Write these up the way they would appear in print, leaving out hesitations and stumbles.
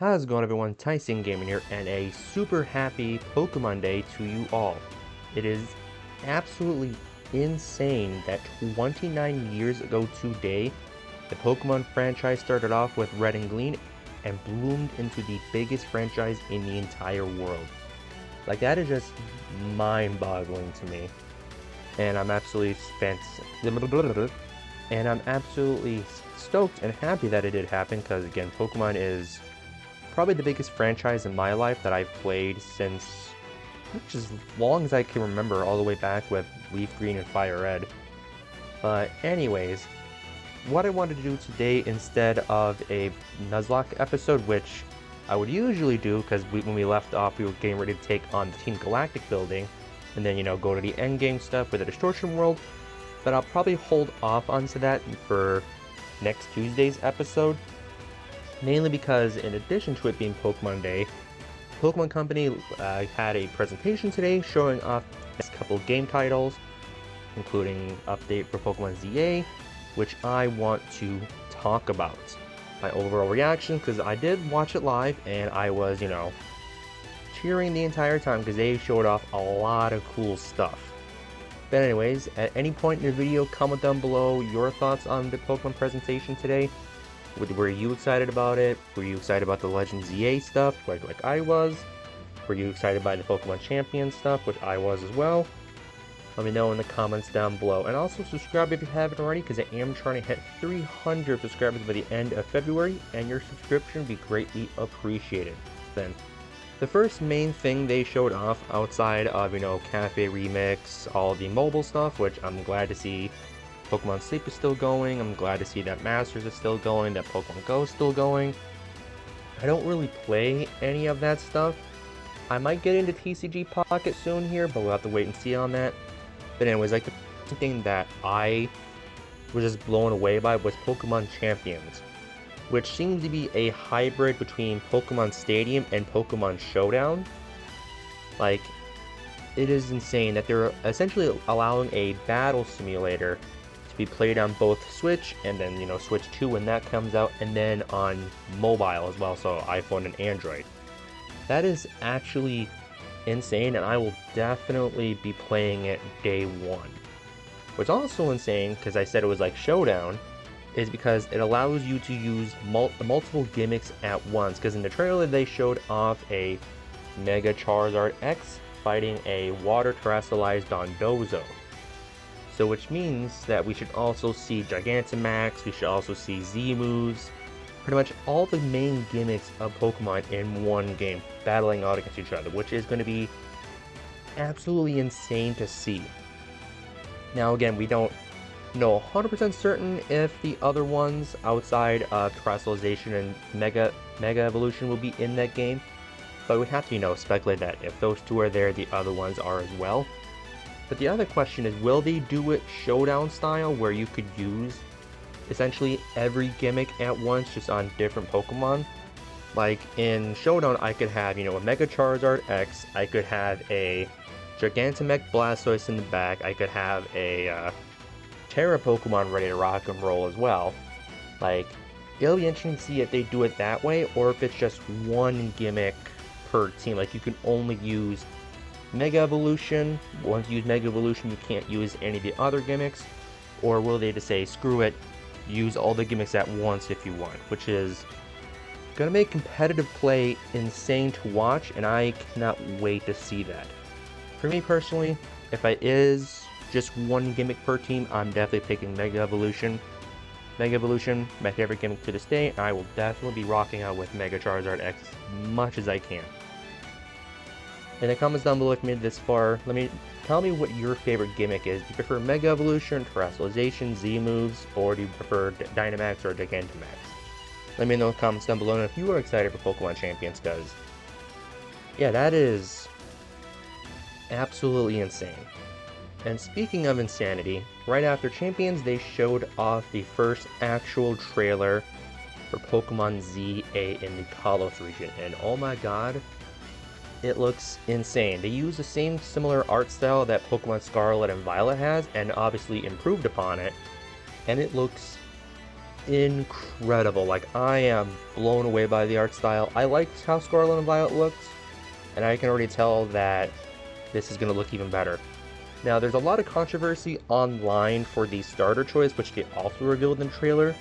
How's it going, everyone? Tyson Gaming here, and a super happy Pokemon Day to you all. It is absolutely insane that 29 years ago today, the Pokemon franchise started off with Red and Green and bloomed into the biggest franchise in the entire world. Like, that is just mind-boggling to me. And I'm absolutely stoked and happy that it did happen, because again, Pokemon is probably the biggest franchise in my life that I've played since as long as I can remember, all the way back with Leaf Green and Fire Red. But anyways, what I wanted to do today, instead of a Nuzlocke episode, which I would usually do, because when we left off we were getting ready to take on the Team Galactic building, and then, go to the endgame stuff with the Distortion World, but I'll probably hold off onto that for next Tuesday's episode. Mainly because, in addition to it being Pokemon Day, Pokemon Company had a presentation today showing off a couple game titles, including update for Pokemon ZA, which I want to talk about. My overall reaction, because I did watch it live, and I was, cheering the entire time because they showed off a lot of cool stuff. But anyways, at any point in the video, comment down below your thoughts on the Pokemon presentation today. Were you excited about it? Were you excited about the Legend ZA stuff, like I was? Were you excited by the Pokemon Champion stuff, which I was as well? Let me know in the comments down below. And also subscribe if you haven't already, because I am trying to hit 300 subscribers by the end of February, and your subscription would be greatly appreciated. Then, the first main thing they showed off, outside of, Cafe Remix, all the mobile stuff, which I'm glad to see. Pokemon Sleep is still going. I'm glad to see that Masters is still going, that Pokemon Go is still going. I don't really play any of that stuff. I might get into TCG Pocket soon here, but we'll have to wait and see on that. But anyways, like, the thing that I was just blown away by was Pokemon Champions, which seems to be a hybrid between Pokemon Stadium and Pokemon Showdown. Like, it is insane that they're essentially allowing a battle simulator to be played on both Switch, and then, Switch 2 when that comes out, and then on mobile as well, so iPhone and Android. That is actually insane, and I will definitely be playing it day one. What's also insane, because I said it was like Showdown, is because it allows you to use multiple gimmicks at once, because in the trailer they showed off a Mega Charizard X fighting a water terrestrialized Dondozo. So which means that we should also see Gigantamax, we should also see Z moves, pretty much all the main gimmicks of Pokemon in one game, battling out against each other, which is going to be absolutely insane to see. Now again, we don't know 100% certain if the other ones outside of Terrestrialization and Mega Evolution will be in that game, but we have to, speculate that if those two are there, the other ones are as well. But the other question is, will they do it Showdown style, where you could use essentially every gimmick at once, just on different Pokemon? Like in Showdown, I could have, a Mega Charizard X, I could have a Gigantamax Blastoise in the back, I could have a Terra Pokemon ready to rock and roll as well. Like, it'll be interesting to see if they do it that way, or if it's just one gimmick per team. Like, you can only use Mega Evolution. Once you use Mega Evolution, you can't use any of the other gimmicks. Or will they just say, screw it, use all the gimmicks at once if you want, which is gonna make competitive play insane to watch, and I cannot wait to see that. For me personally, if it is just one gimmick per team, I'm definitely picking Mega Evolution. Mega Evolution, my favorite gimmick to this day, and I will definitely be rocking out with Mega Charizard X as much as I can. In the comments down below, if you made it this far, tell me what your favorite gimmick is. Do you prefer Mega Evolution, Terrestrialization, Z moves, or do you prefer Dynamax or Gigantamax? Let me know in the comments down below, and if you are excited for Pokemon Champions, because yeah, that is absolutely insane. And speaking of insanity, right after Champions, they showed off the first actual trailer for Pokemon ZA in the Kalos region, and oh my god, it looks insane. They use the same similar art style that Pokemon Scarlet and Violet has, and obviously improved upon it, and it looks incredible. Like, I am blown away by the art style. I like how Scarlet and Violet looks, and I can already tell that this is going to look even better. Now, there's a lot of controversy online for the starter choice, which they also revealed in the trailer.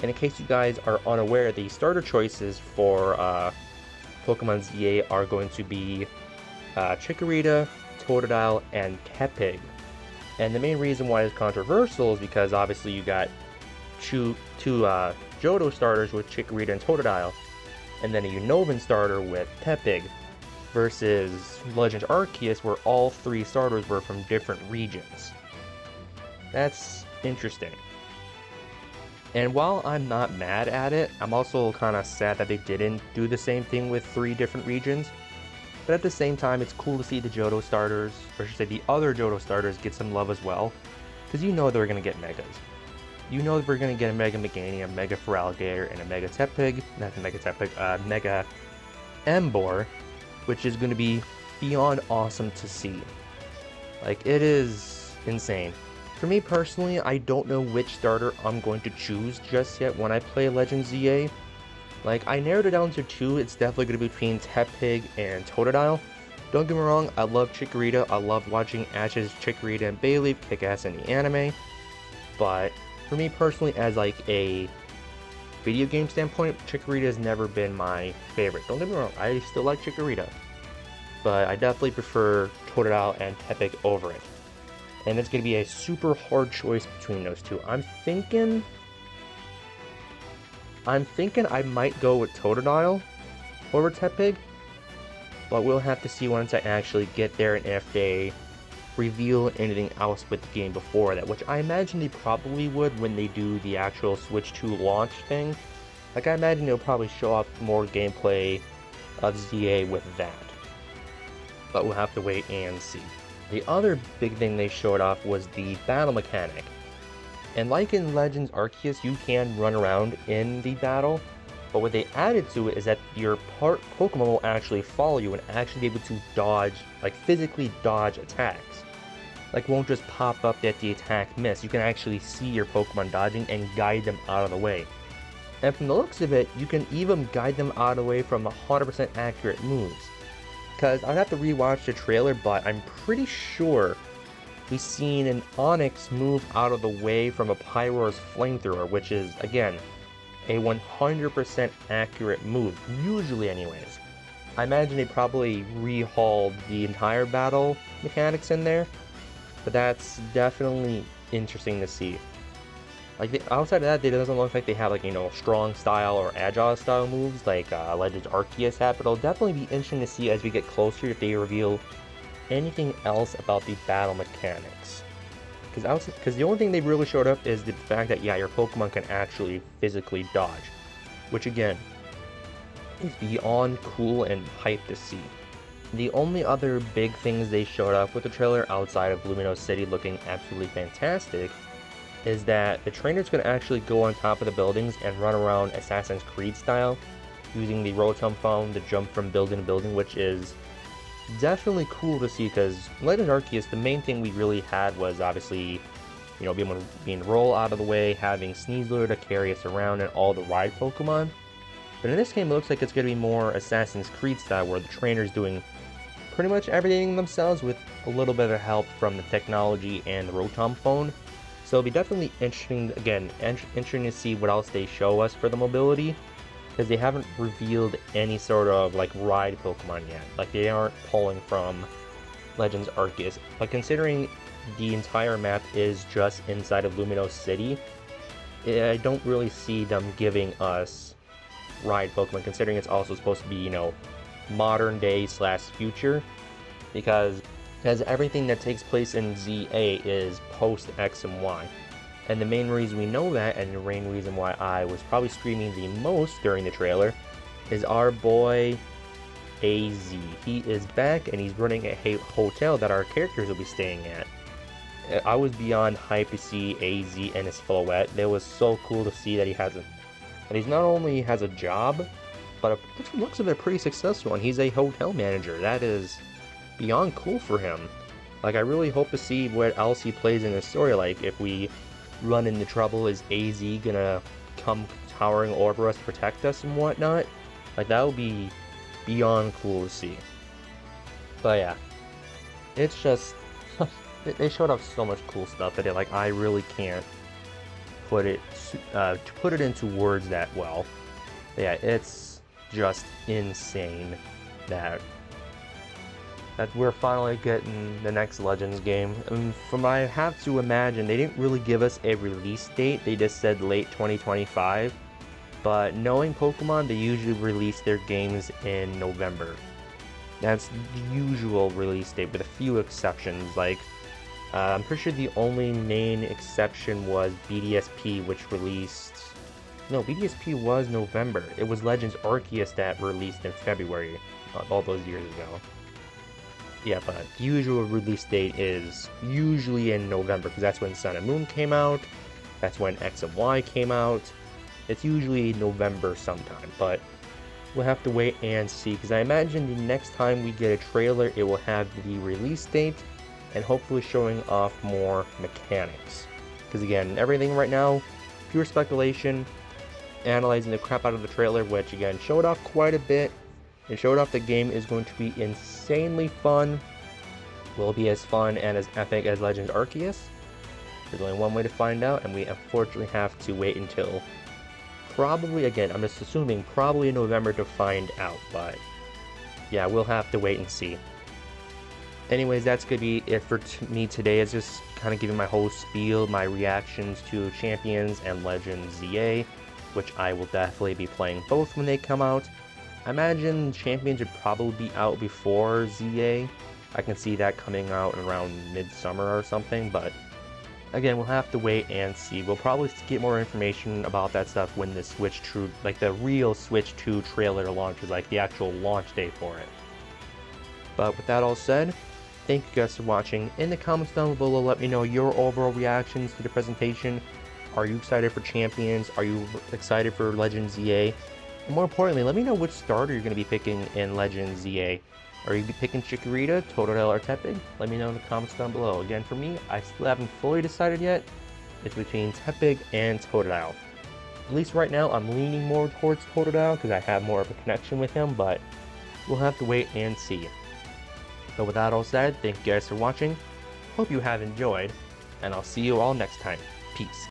And in case you guys are unaware, the starter choices for Pokemon ZA are going to be Chikorita, Totodile, and Tepig. And the main reason why it's controversial is because obviously you got two Johto starters with Chikorita and Totodile, and then a Unova starter with Tepig, versus Legends Arceus where all 3 starters were from different regions. That's interesting. And while I'm not mad at it, I'm also kind of sad that they didn't do the same thing with 3 different regions. But at the same time, it's cool to see the Johto starters, or I should say the other Johto starters, get some love as well. Because you know they're going to get Megas. You know that we're going to get a Mega Meganium, a Mega Feraligatr, and a Mega Tepig, not a Mega Tepig, Mega Emboar, which is going to be beyond awesome to see. Like, it is insane. For me personally, I don't know which starter I'm going to choose just yet when I play Legends ZA. Like, I narrowed it down to 2, it's definitely going to be between Tepig and Totodile. Don't get me wrong, I love Chikorita, I love watching Ash's Chikorita and Bayleaf kick ass in the anime. But, for me personally, as like a video game standpoint, Chikorita has never been my favorite. Don't get me wrong, I still like Chikorita, but I definitely prefer Totodile and Tepig over it. And it's going to be a super hard choice between those 2. I'm thinking I might go with Totodile over Tepig, but we'll have to see once I actually get there and if they reveal anything else with the game before that, which I imagine they probably would when they do the actual Switch 2 launch thing. Like, I imagine they'll probably show off more gameplay of ZA with that. But we'll have to wait and see. The other big thing they showed off was the battle mechanic. And like in Legends Arceus, you can run around in the battle, but what they added to it is that your Pokemon will actually follow you and actually be able to dodge, like physically dodge attacks. Like, won't just pop up that the attack missed. You can actually see your Pokemon dodging and guide them out of the way. And from the looks of it, you can even guide them out of the way from 100% accurate moves. Because I'd have to rewatch the trailer, but I'm pretty sure we've seen an Onix move out of the way from a Pyroar's Flamethrower, which is, again, a 100% accurate move, usually anyways. I imagine they probably rehauled the entire battle mechanics in there, but that's definitely interesting to see. Like, outside of that, it doesn't look like they have, like, you know, strong style or agile style moves like Legends Arceus had, but it'll definitely be interesting to see as we get closer if they reveal anything else about the battle mechanics. Because the only thing they really showed up is the fact that, yeah, your Pokemon can actually physically dodge, which again is beyond cool and hype to see. The only other big things they showed up with the trailer outside of Lumino City looking absolutely fantastic is that the trainers can actually go on top of the buildings and run around Assassin's Creed style, using the Rotom phone to jump from building to building, which is definitely cool to see, because Legends Arceus, the main thing we really had was obviously, you know, being roll out of the way, having Sneasler to carry us around, and all the ride Pokemon. But in this game, it looks like it's going to be more Assassin's Creed style, where the trainer's doing pretty much everything themselves with a little bit of help from the technology and the Rotom phone. So it'll be definitely interesting, again, interesting to see what else they show us for the mobility, because they haven't revealed any sort of, like, ride Pokemon yet. Like, they aren't pulling from Legends Arceus. But considering the entire map is just inside of Luminos City, I don't really see them giving us ride Pokemon, considering it's also supposed to be, you know, modern day / future, because everything that takes place in ZA is post X and Y. And the main reason we know that, and the main reason why I was probably screaming the most during the trailer, is our boy AZ. He is back and he's running a hotel that our characters will be staying at. I was beyond hyped to see AZ and his silhouette. It was so cool to see that he's not only has a job, but it looks like they're pretty successful, and he's a hotel manager. That is beyond cool for him. Like, I really hope to see what else he plays in the story. Like, if we run into trouble, is AZ gonna come towering over us, protect us and whatnot. Like, that would be beyond cool to see. But yeah, it's just, they showed off so much cool stuff that like, I really can't put it into words that well. But yeah, it's just insane that we're finally getting the next Legends game. And from what I have to imagine, they didn't really give us a release date. They just said late 2025. But knowing Pokemon, they usually release their games in November. That's the usual release date, with a few exceptions. Like, I'm pretty sure the only main exception was BDSP, which released... No, BDSP was November. It was Legends Arceus that released in February, all those years ago. Yeah, but the usual release date is usually in November, because that's when Sun and Moon came out, that's when X and Y came out. It's usually November sometime, but we'll have to wait and see, because I imagine the next time we get a trailer, it will have the release date, and hopefully showing off more mechanics. Because again, everything right now, pure speculation, analyzing the crap out of the trailer, which again, showed off quite a bit. It showed off the game is going to be insanely fun. Will it be as fun and as epic as Legends Arceus? There's only one way to find out, and we unfortunately have to wait until probably, again, I'm just assuming, probably in November to find out, but yeah, we'll have to wait and see. Anyways, that's going to be it for me today. It's just kind of giving my whole spiel, my reactions to Champions and Legends ZA, which I will definitely be playing both when they come out. I imagine Champions would probably be out before ZA. I can see that coming out around midsummer or something, but again, we'll have to wait and see. We'll probably get more information about that stuff when the Switch 2, like the real Switch 2 trailer launches, like the actual launch day for it. But with that all said, thank you guys for watching. In the comments down below, let me know your overall reactions to the presentation. Are you excited for Champions? Are you excited for Legends ZA? And more importantly, let me know which starter you're going to be picking in Legends ZA. Are you picking Chikorita, Totodile, or Tepig? Let me know in the comments down below. Again, for me, I still haven't fully decided yet. It's between Tepig and Totodile. At least right now, I'm leaning more towards Totodile because I have more of a connection with him, but we'll have to wait and see. But with that all said, thank you guys for watching. Hope you have enjoyed, and I'll see you all next time. Peace.